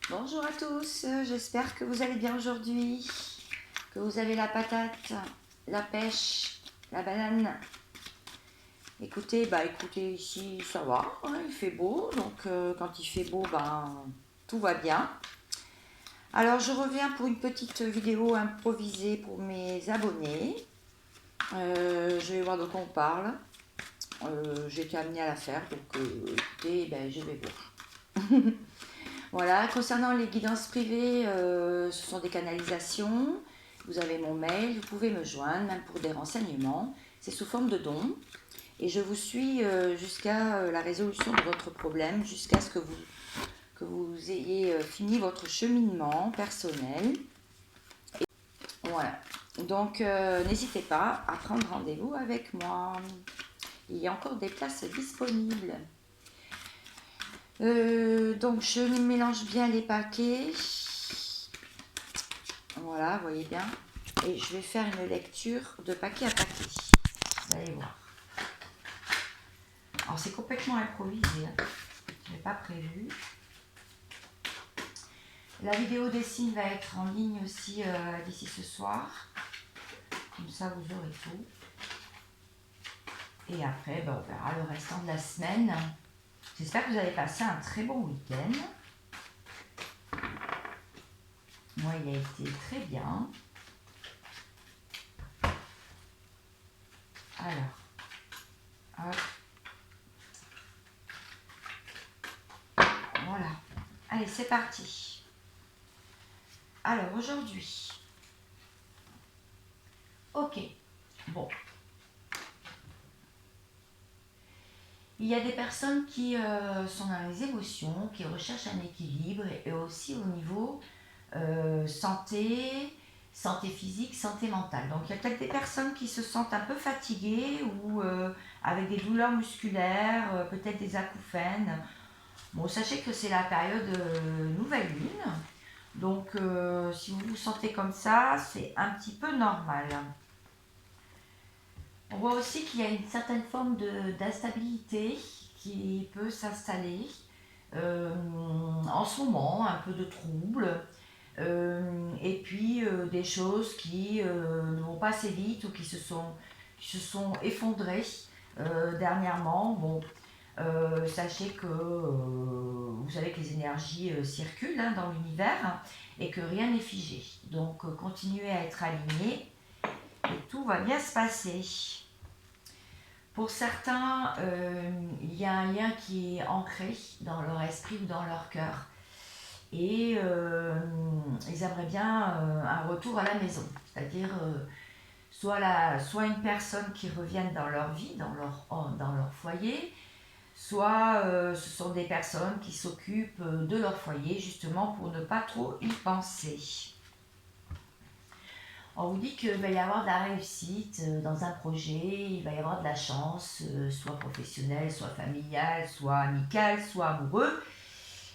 Bonjour à tous, j'espère que vous allez bien aujourd'hui, que vous avez la patate, la pêche, la banane. Écoutez, ici ça va, hein, il fait beau, donc quand il fait beau, tout va bien. Alors je reviens pour une petite vidéo improvisée pour mes abonnés. Je vais voir de quoi on parle. J'ai été amenée à la faire, donc écoutez, je vais voir. Voilà, concernant les guidances privées, ce sont des canalisations. Vous avez mon mail, vous pouvez me joindre, même pour des renseignements. C'est sous forme de don. Et je vous suis jusqu'à la résolution de votre problème, jusqu'à ce que vous ayez fini votre cheminement personnel. Et voilà. Donc, n'hésitez pas à prendre rendez-vous avec moi. Il y a encore des places disponibles. Donc je mélange bien les paquets. Voilà, vous voyez bien. Et je vais faire une lecture de paquet à paquet. Vous allez voir. Alors c'est complètement improvisé. Hein. Je n'ai pas prévu. La vidéo des signes va être en ligne aussi d'ici ce soir. Comme ça vous aurez tout. Et après, on verra le restant de la semaine. J'espère que vous avez passé un très bon week-end. Moi, il a été très bien. Alors, hop. Voilà. Allez, c'est parti. Alors, aujourd'hui. Ok. Bon. Il y a des personnes qui sont dans les émotions, qui recherchent un équilibre et aussi au niveau santé physique, santé mentale. Donc il y a peut-être des personnes qui se sentent un peu fatiguées ou avec des douleurs musculaires, peut-être des acouphènes. Bon, sachez que c'est la période nouvelle lune. Donc si vous vous sentez comme ça, c'est un petit peu normal. On voit aussi qu'il y a une certaine forme d'instabilité qui peut s'installer en ce moment, un peu de trouble, et puis des choses qui ne vont pas assez vite ou qui se sont effondrées dernièrement. Bon, sachez que vous savez que les énergies circulent dans l'univers hein, et que rien n'est figé. Donc continuez à être aligné et tout va bien se passer. Pour certains, il y a un lien qui est ancré dans leur esprit ou dans leur cœur. Et ils aimeraient bien un retour à la maison. C'est-à-dire soit une personne qui revienne dans leur vie, dans leur foyer, soit ce sont des personnes qui s'occupent de leur foyer justement pour ne pas trop y penser. On vous dit qu'il va y avoir de la réussite dans un projet, il va y avoir de la chance, soit professionnelle, soit familiale, soit amicale, soit amoureux.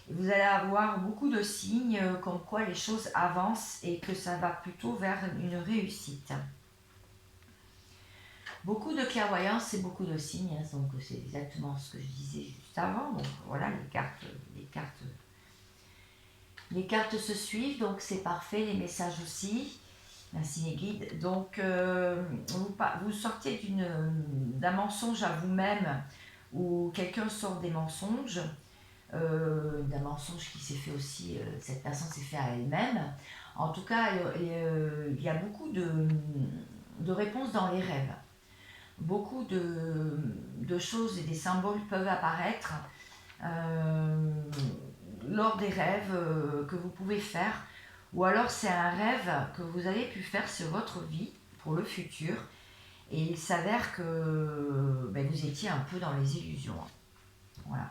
Vous allez avoir beaucoup de signes comme quoi les choses avancent et que ça va plutôt vers une réussite. Beaucoup de clairvoyance et beaucoup de signes, hein, donc c'est exactement ce que je disais juste avant. Donc voilà, les cartes se suivent, donc c'est parfait, les messages aussi. Merci les guides. Donc, vous sortez d'un mensonge à vous-même ou quelqu'un sort des mensonges, d'un mensonge qui s'est fait aussi, cette personne s'est fait à elle-même. En tout cas, il y a beaucoup de réponses dans les rêves. Beaucoup de choses et des symboles peuvent apparaître lors des rêves que vous pouvez faire. Ou alors c'est un rêve que vous avez pu faire sur votre vie pour le futur et il s'avère que vous étiez un peu dans les illusions. Voilà.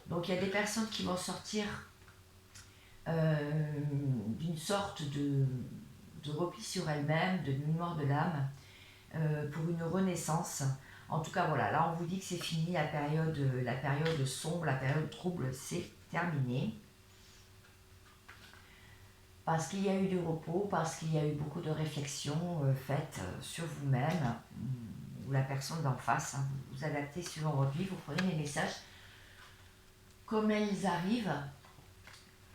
Donc il y a des personnes qui vont sortir d'une sorte de repli sur elles-mêmes, de mémoire de l'âme pour une renaissance. En tout cas voilà, là on vous dit que c'est fini, la période sombre, la période trouble, c'est terminé. Parce qu'il y a eu du repos, parce qu'il y a eu beaucoup de réflexions faites sur vous-même, ou la personne d'en face. Hein, vous adaptez suivant votre vie, vous prenez les messages comme elles arrivent.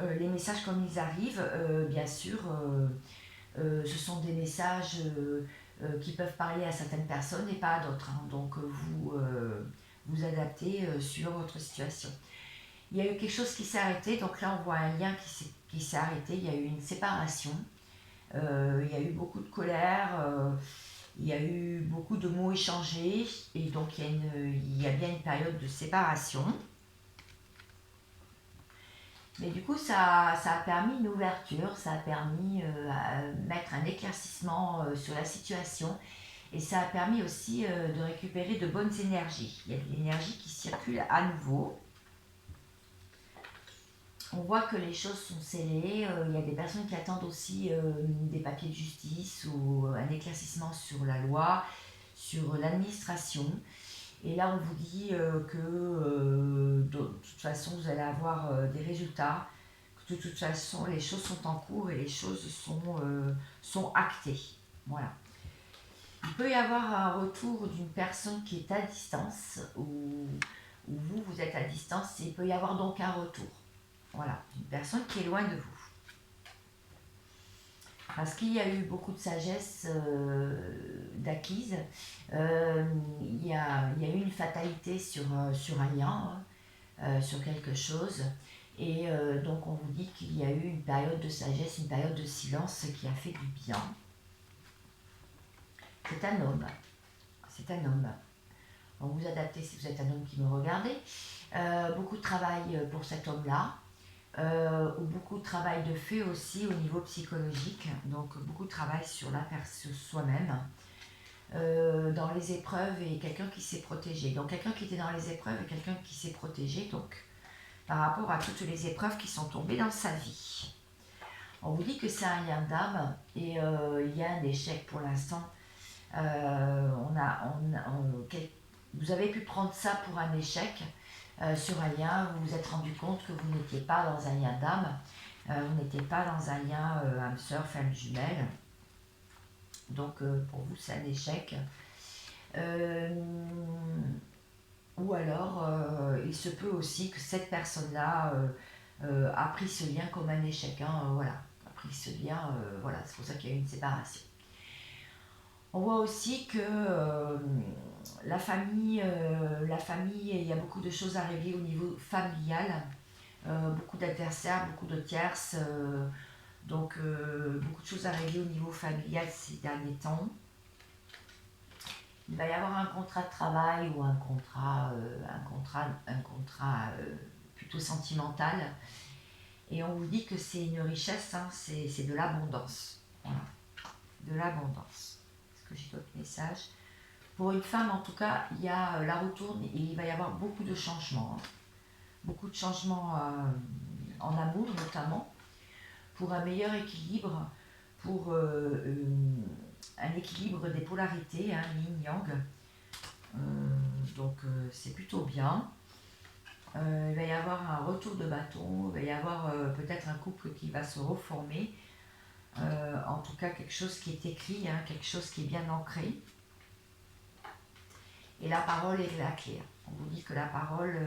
les messages comme ils arrivent, bien sûr, ce sont des messages qui peuvent parler à certaines personnes et pas à d'autres, hein. Donc vous adaptez sur votre situation. Il y a eu quelque chose qui s'est arrêté, donc là on voit un lien qui s'est arrêté, il y a eu une séparation, il y a eu beaucoup de colère, il y a eu beaucoup de mots échangés, et donc il y a bien une période de séparation. Mais du coup, ça a permis une ouverture, ça a permis de mettre un éclaircissement sur la situation, et ça a permis aussi de récupérer de bonnes énergies. Il y a de l'énergie qui circule à nouveau. On voit que les choses sont scellées, il y a des personnes qui attendent aussi des papiers de justice ou un éclaircissement sur la loi, sur l'administration. Et là, on vous dit que de toute façon, vous allez avoir des résultats, que de toute façon, les choses sont en cours et les choses sont actées. Voilà. Il peut y avoir un retour d'une personne qui est à distance, ou vous êtes à distance, et il peut y avoir donc un retour. Voilà, une personne qui est loin de vous. Parce qu'il y a eu beaucoup de sagesse d'acquise. Il y a eu une fatalité sur un lien, sur quelque chose. Et donc on vous dit qu'il y a eu une période de sagesse, une période de silence qui a fait du bien. C'est un homme. C'est un homme. Donc vous adaptez si vous êtes un homme qui me regardez. Beaucoup de travail pour cet homme-là. Ou beaucoup de travail de fait aussi au niveau psychologique, donc beaucoup de travail sur soi-même, dans les épreuves, et quelqu'un qui s'est protégé. Donc quelqu'un qui était dans les épreuves et quelqu'un qui s'est protégé, donc par rapport à toutes les épreuves qui sont tombées dans sa vie. On vous dit que c'est un lien d'âme, et il y a un échec pour l'instant. Vous avez pu prendre ça pour un échec. Sur un lien, vous vous êtes rendu compte que vous n'étiez pas dans un lien d'âme, vous n'étiez pas dans un lien âme sœur, femme jumelle. Donc pour vous, c'est un échec. Ou alors, il se peut aussi que cette personne-là a pris ce lien comme un échec. Hein, voilà, a pris ce lien, voilà, c'est pour ça qu'il y a eu une séparation. On voit aussi que la famille, il y a beaucoup de choses à régler au niveau familial, beaucoup d'adversaires, beaucoup de tierces, donc beaucoup de choses à régler au niveau familial ces derniers temps. Il va y avoir un contrat de travail ou un contrat plutôt sentimental, et on vous dit que c'est une richesse, hein, c'est de l'abondance, voilà, de l'abondance. Est-ce que j'ai d'autres messages? Pour une femme, en tout cas, il y a la retourne, et il va y avoir beaucoup de changements. Hein. Beaucoup de changements en amour, notamment, pour un meilleur équilibre, pour un équilibre des polarités, hein, yin-yang. Donc, c'est plutôt bien. Il va y avoir un retour de bâton, il va y avoir peut-être un couple qui va se reformer. En tout cas, quelque chose qui est écrit, hein, quelque chose qui est bien ancré. Et la parole est la clé. On vous dit que la parole,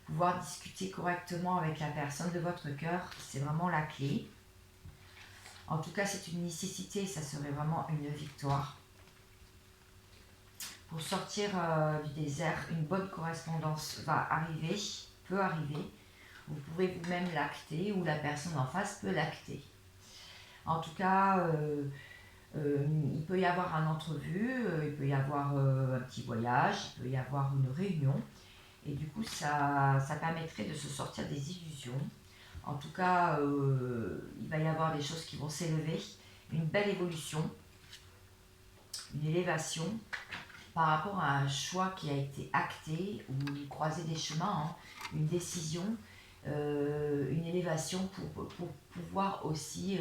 pouvoir discuter correctement avec la personne de votre cœur, c'est vraiment la clé. En tout cas, c'est une nécessité, ça serait vraiment une victoire. Pour sortir du désert, une bonne correspondance va arriver, peut arriver. Vous pouvez vous-même l'acter, ou la personne en face peut l'acter. En tout cas, il peut y avoir un entrevue, il peut y avoir un petit voyage, il peut y avoir une réunion, et du coup ça permettrait de se sortir des illusions. En tout cas, il va y avoir des choses qui vont s'élever, une belle évolution, une élévation par rapport à un choix qui a été acté, ou une croisée des chemins, hein, une décision, une élévation pour pouvoir aussi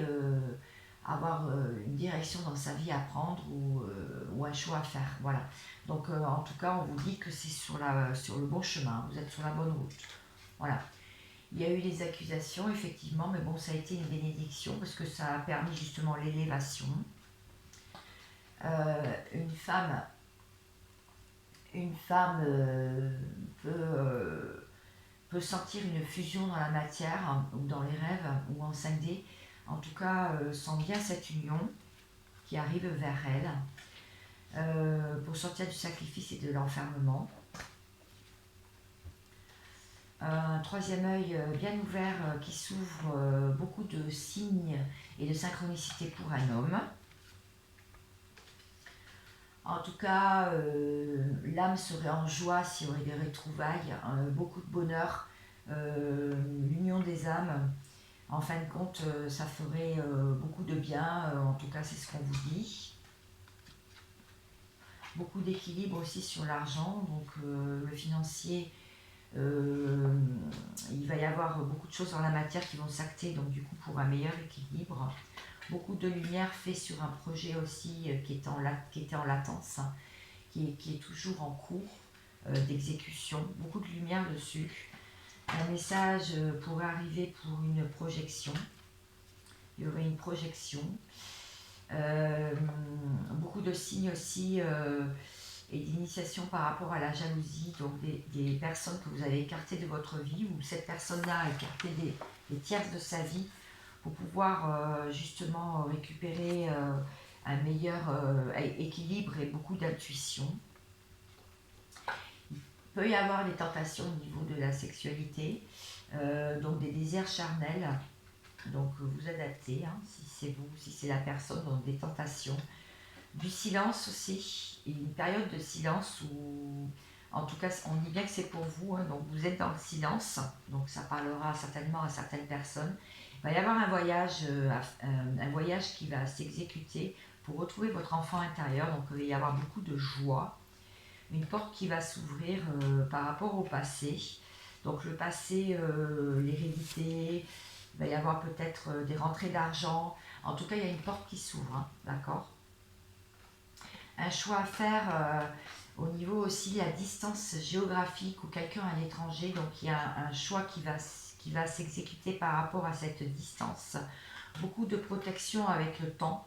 avoir une direction dans sa vie à prendre, ou un choix à faire. Voilà. Donc en tout cas, on vous dit que c'est sur le bon chemin, vous êtes sur la bonne route. Voilà. Il y a eu des accusations, effectivement, mais bon, ça a été une bénédiction parce que ça a permis justement l'élévation. Une femme peut peut sentir une fusion dans la matière, ou dans les rêves, ou en 5D. En tout cas, sent bien cette union qui arrive vers elle, pour sortir du sacrifice et de l'enfermement. Un troisième œil bien ouvert qui s'ouvre, beaucoup de signes et de synchronicité pour un homme. En tout cas, l'âme serait en joie s'il y aurait des retrouvailles, beaucoup de bonheur, l'union des âmes. En fin de compte, ça ferait beaucoup de bien, en tout cas c'est ce qu'on vous dit. Beaucoup d'équilibre aussi sur l'argent, donc le financier, il va y avoir beaucoup de choses dans la matière qui vont s'acter, donc du coup pour un meilleur équilibre. Beaucoup de lumière fait sur un projet aussi qui était en latence, hein, qui est toujours en cours d'exécution. Beaucoup de lumière dessus. Un message pourrait arriver pour une projection. Il y aurait une projection. Beaucoup de signes aussi et d'initiation par rapport à la jalousie, donc des personnes que vous avez écartées de votre vie, ou cette personne-là a écarté des tiers de sa vie pour pouvoir justement récupérer un meilleur équilibre et beaucoup d'intuition. Il peut y avoir des tentations au niveau de la sexualité, donc des désirs charnels, donc vous adaptez, hein, si c'est vous, si c'est la personne, donc des tentations. Du silence aussi, une période de silence où, en tout cas, on dit bien que c'est pour vous, hein, donc vous êtes dans le silence, donc ça parlera certainement à certaines personnes. Il va y avoir un voyage qui va s'exécuter pour retrouver votre enfant intérieur, donc il va y avoir beaucoup de joie. Une porte qui va s'ouvrir par rapport au passé, donc le passé, l'hérédité, il va y avoir peut-être des rentrées d'argent, en tout cas il y a une porte qui s'ouvre, hein, d'accord ? Un choix à faire au niveau aussi de la distance géographique, ou quelqu'un à l'étranger, donc il y a un choix qui va s'exécuter par rapport à cette distance. Beaucoup de protection avec le temps.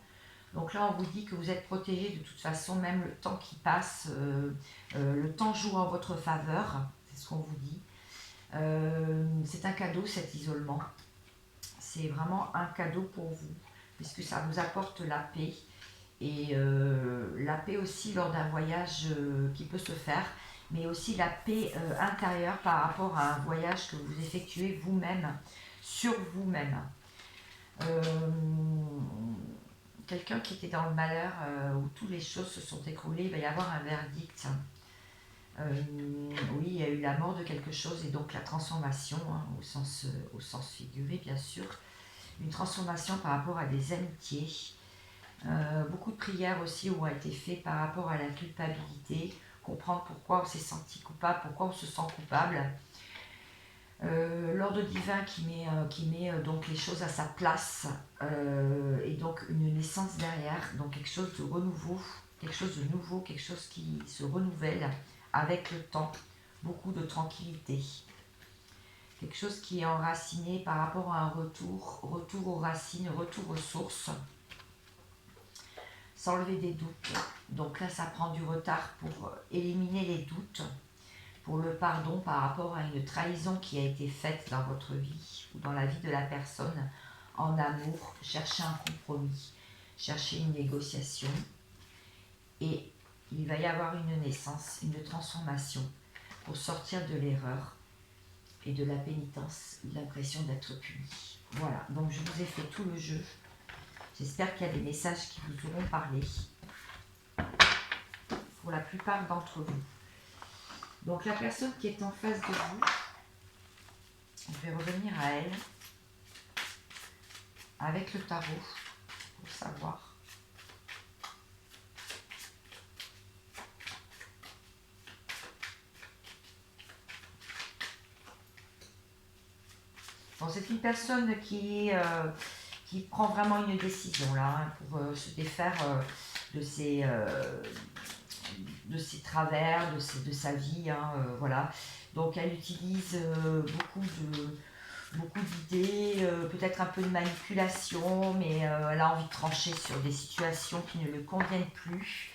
Donc là, on vous dit que vous êtes protégé de toute façon, même le temps qui passe, le temps joue en votre faveur, c'est ce qu'on vous dit. C'est un cadeau, cet isolement. C'est vraiment un cadeau pour vous, puisque ça vous apporte la paix. Et la paix aussi lors d'un voyage qui peut se faire, mais aussi la paix intérieure par rapport à un voyage que vous effectuez vous-même, sur vous-même. Quelqu'un qui était dans le malheur, où toutes les choses se sont écroulées, il va y avoir un verdict. Oui, il y a eu la mort de quelque chose, et donc la transformation, hein, au sens figuré bien sûr, une transformation par rapport à des amitiés. Beaucoup de prières aussi ont été faites par rapport à la culpabilité, comprendre pourquoi on s'est senti coupable, pourquoi on se sent coupable. L'ordre divin qui met donc les choses à sa place, et donc une naissance derrière, donc quelque chose de renouveau, quelque chose de nouveau, quelque chose qui se renouvelle avec le temps, beaucoup de tranquillité. Quelque chose qui est enraciné par rapport à un retour aux racines, retour aux sources. S'enlever des doutes. Donc là, ça prend du retard pour éliminer les doutes, pour le pardon par rapport à une trahison qui a été faite dans votre vie ou dans la vie de la personne, en amour. Chercher un compromis, chercher une négociation. Et il va y avoir une naissance, une transformation pour sortir de l'erreur et de la pénitence, l'impression d'être puni. Voilà, donc je vous ai fait tout le jeu. J'espère qu'il y a des messages qui vous auront parlé, pour la plupart d'entre vous. Donc la personne qui est en face de vous, je vais revenir à elle, avec le tarot, pour savoir. Bon, c'est une personne qui prend vraiment une décision là, hein, pour se défaire de ses travers, de sa vie, hein, voilà. Donc elle utilise beaucoup d'idées, peut-être un peu de manipulation, mais elle a envie de trancher sur des situations qui ne lui conviennent plus,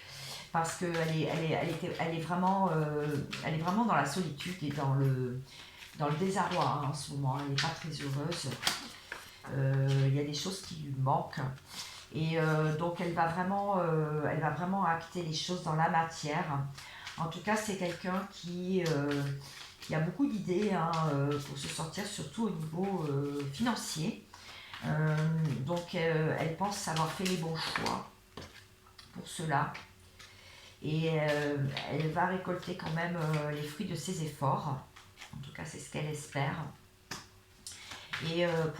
parce qu'elle est vraiment dans la solitude et dans le désarroi hein, en ce moment. Elle n'est pas très heureuse. Il y a des choses qui lui manquent. Et donc elle va vraiment acter les choses dans la matière. En tout cas, c'est quelqu'un qui a beaucoup d'idées hein, pour se sortir, surtout au niveau financier. Donc elle pense avoir fait les bons choix pour cela. Et elle va récolter quand même les fruits de ses efforts. En tout cas, c'est ce qu'elle espère. Et elle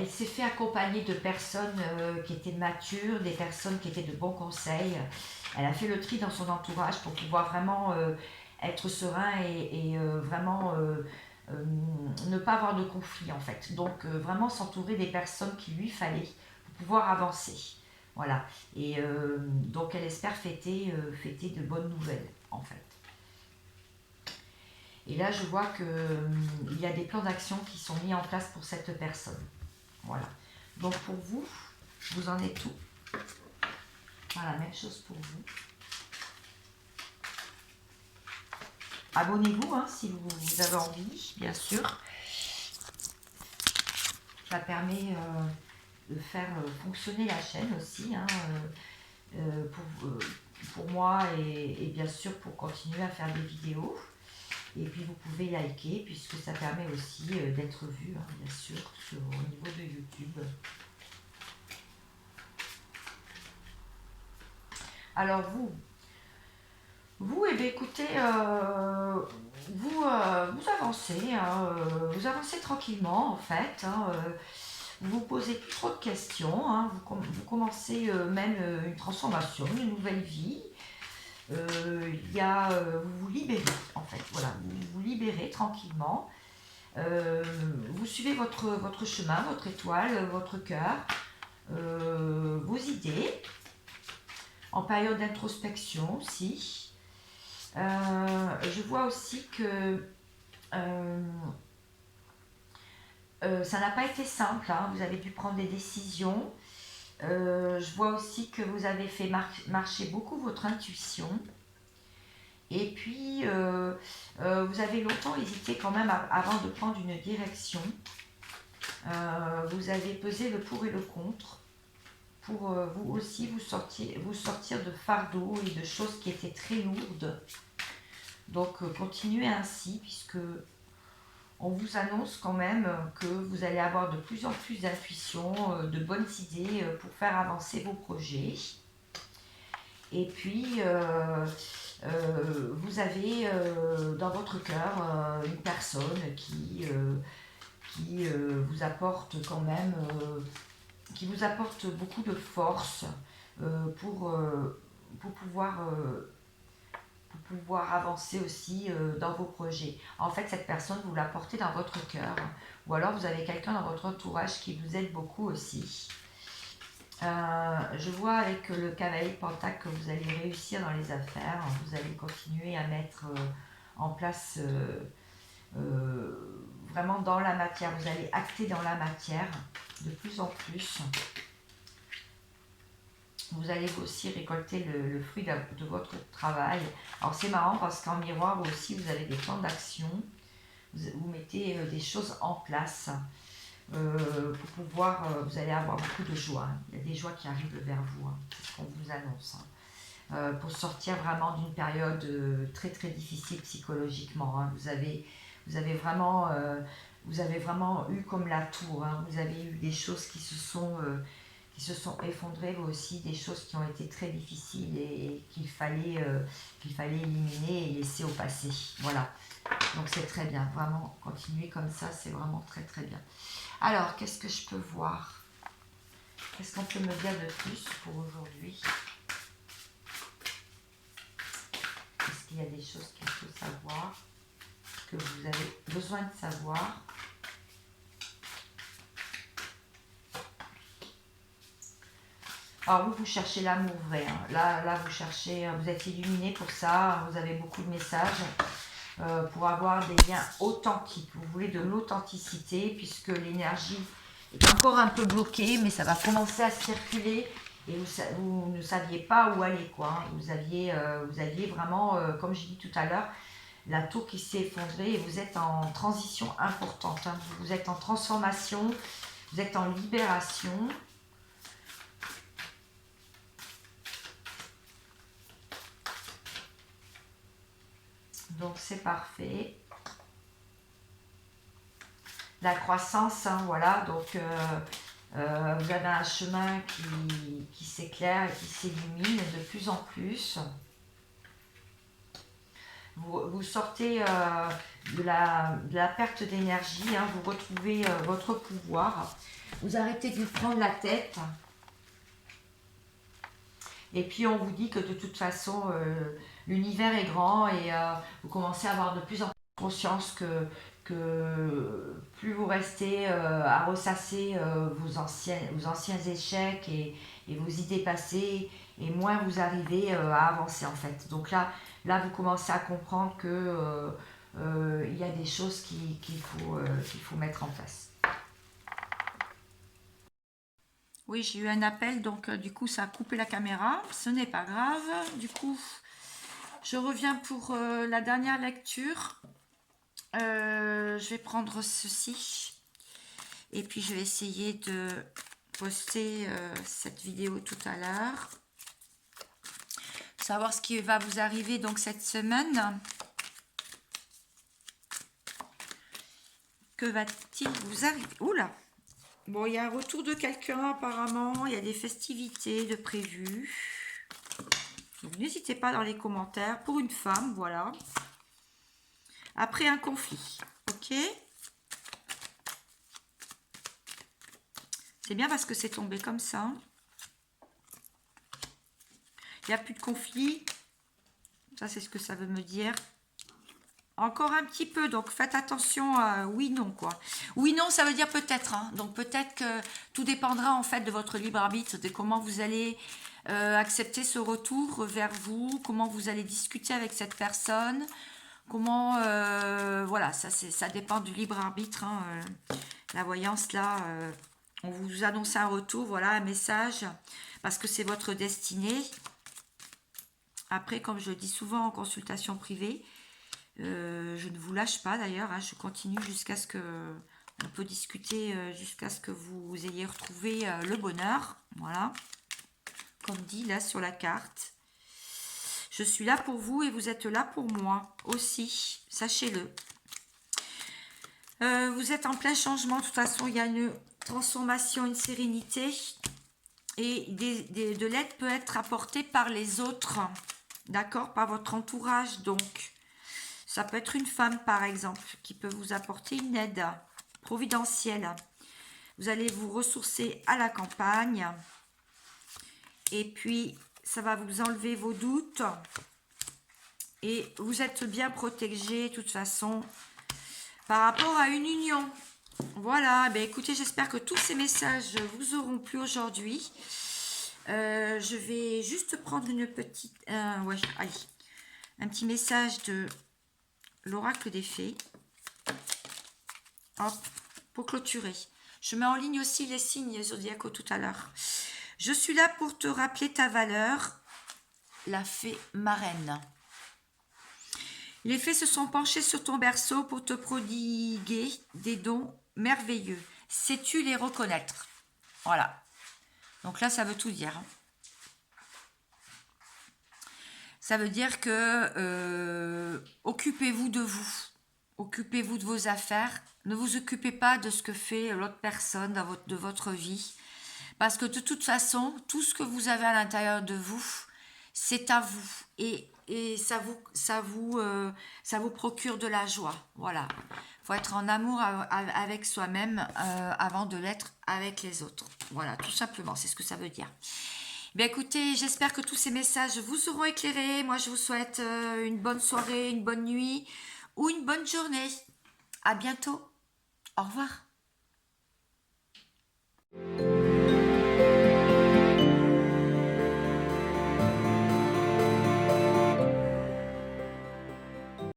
s'est fait accompagner de personnes qui étaient matures, des personnes qui étaient de bons conseils. Elle a fait le tri dans son entourage pour pouvoir vraiment être serein et vraiment ne pas avoir de conflit en fait. Donc vraiment s'entourer des personnes qu'il lui fallait pour pouvoir avancer. Voilà. Et donc elle espère fêter de bonnes nouvelles en fait. Et là je vois qu'il y a des plans d'action qui sont mis en place pour cette personne. Voilà. Donc pour vous, vous en êtes où? Voilà, même chose pour vous. Abonnez-vous hein, si vous avez envie, bien sûr. Ça permet de faire fonctionner la chaîne aussi hein, pour moi et bien sûr pour continuer à faire des vidéos. Et puis vous pouvez liker puisque ça permet aussi d'être vu, hein, bien sûr, au niveau de YouTube. Alors vous eh bien, écoutez, vous avancez, hein, vous avancez tranquillement en fait. Hein, vous posez trop de questions, hein, vous commencez même une transformation, une nouvelle vie. Vous vous libérez en fait, voilà, vous vous libérez tranquillement. Vous suivez votre chemin, votre étoile, votre cœur, vos idées, en période d'introspection aussi. Je vois aussi que ça n'a pas été simple, hein, vous avez dû prendre des décisions. Je vois aussi que vous avez fait marcher beaucoup votre intuition. Et puis, vous avez longtemps hésité quand même avant de prendre une direction. Vous avez pesé le pour et le contre pour vous aussi vous sortir de fardeaux et de choses qui étaient très lourdes. Donc, continuez ainsi puisque on vous annonce quand même que vous allez avoir de plus en plus d'intuition, de bonnes idées pour faire avancer vos projets. Et puis, vous avez dans votre cœur une personne qui vous apporte quand même, qui vous apporte beaucoup de force pour pouvoir avancer aussi dans vos projets. En fait, cette personne, vous la portez dans votre cœur. Ou alors, vous avez quelqu'un dans votre entourage qui vous aide beaucoup aussi. Je vois avec le cavalier de Pentacle que vous allez réussir dans les affaires. Vous allez continuer à mettre en place vraiment dans la matière. Vous allez acter dans la matière de plus en plus. Vous allez aussi récolter le fruit de votre travail. Alors c'est marrant parce qu'en miroir aussi vous avez des plans d'action. Vous mettez des choses en place pour pouvoir, vous allez avoir beaucoup de joie. Il y a des joies qui arrivent vers vous, hein. C'est ce qu'on vous annonce. Hein. Pour sortir vraiment d'une période très très difficile psychologiquement. Hein. Vous avez vraiment eu comme la tour. Hein. Vous avez eu des choses qui se sont effondrées, vous aussi, des choses qui ont été très difficiles et qu'il fallait éliminer et laisser au passé. Voilà. Donc c'est très bien, vraiment, continuer comme ça, c'est vraiment très très bien. Alors, qu'est-ce que je peux voir? Qu'est-ce qu'on peut me dire de plus pour aujourd'hui? Est-ce qu'il y a des choses qu'il faut savoir, que vous avez besoin de savoir? Alors vous cherchez l'amour vrai, hein. Là vous cherchez, vous êtes illuminé pour ça, vous avez beaucoup de messages pour avoir des liens authentiques. Vous voulez de l'authenticité puisque l'énergie est encore un peu bloquée, mais ça va commencer à circuler et vous ne saviez pas où aller, quoi. Hein. Vous aviez vraiment, comme j'ai dit tout à l'heure, la tour qui s'est effondrée et vous êtes en transition importante. Hein. Vous êtes en transformation, vous êtes en libération. Donc c'est parfait. La croissance, hein, voilà, donc vous avez un chemin qui s'éclaire et qui s'illumine de plus en plus. Vous sortez de la perte d'énergie, hein, vous retrouvez votre pouvoir. Vous arrêtez de vous prendre la tête. Et puis on vous dit que de toute façon, l'univers est grand et vous commencez à avoir de plus en plus conscience que plus vous restez à ressasser vos anciens échecs et vos idées passées, et moins vous arrivez à avancer en fait. Donc là vous commencez à comprendre que il y a des choses qu'il faut mettre en place. Oui, j'ai eu un appel, donc du coup ça a coupé la caméra. Ce n'est pas grave. Du coup, je reviens pour la dernière lecture. Je vais prendre ceci. Et puis je vais essayer de poster cette vidéo tout à l'heure. Savoir ce qui va vous arriver donc cette semaine. Que va-t-il vous arriver? Oula! Bon, il y a un retour de quelqu'un apparemment, il y a des festivités de prévues. Donc n'hésitez pas dans les commentaires. Pour une femme, voilà. Après un conflit, ok? C'est bien parce que c'est tombé comme ça. Il n'y a plus de conflit. Ça, c'est ce que ça veut me dire. Encore un petit peu, donc faites attention à oui, non, quoi. Oui, non, ça veut dire peut-être. Hein. Donc peut-être que tout dépendra en fait de votre libre arbitre, de comment vous allez accepter ce retour vers vous, comment vous allez discuter avec cette personne, comment, voilà, ça dépend du libre arbitre. Hein. La voyance, là, on vous annonce un retour, voilà, un message, parce que c'est votre destinée. Après, comme je le dis souvent en consultation privée, je ne vous lâche pas d'ailleurs, hein, je continue jusqu'à ce que on peut discuter jusqu'à ce que vous ayez retrouvé le bonheur, voilà, comme dit là sur la carte. Je suis là pour vous et vous êtes là pour moi aussi, sachez-le. Vous êtes en plein changement, de toute façon il y a une transformation, une sérénité, et de l'aide peut être apportée par les autres, d'accord, par votre entourage. Donc ça peut être une femme, par exemple, qui peut vous apporter une aide providentielle. Vous allez vous ressourcer à la campagne. Et puis, ça va vous enlever vos doutes. Et vous êtes bien protégé, de toute façon, par rapport à une union. Voilà, ben écoutez, j'espère que tous ces messages vous auront plu aujourd'hui. Je vais juste prendre une petite... ouais, allez, un petit message de... l'oracle des fées. Hop, pour clôturer. Je mets en ligne aussi les signes zodiacaux tout à l'heure. Je suis là pour te rappeler ta valeur, la fée marraine. Les fées se sont penchées sur ton berceau pour te prodiguer des dons merveilleux. Sais-tu les reconnaître? Voilà. Donc là, ça veut tout dire. Ça veut dire que occupez-vous de vous. Occupez-vous de vos affaires. Ne vous occupez pas de ce que fait l'autre personne de votre vie. Parce que de toute façon, tout ce que vous avez à l'intérieur de vous, c'est à vous. Et ça vous procure de la joie. Voilà. Il faut être en amour avec soi-même avant de l'être avec les autres. Voilà, tout simplement, c'est ce que ça veut dire. Bien écoutez, j'espère que tous ces messages vous auront éclairé. Moi, je vous souhaite une bonne soirée, une bonne nuit ou une bonne journée. À bientôt. Au revoir.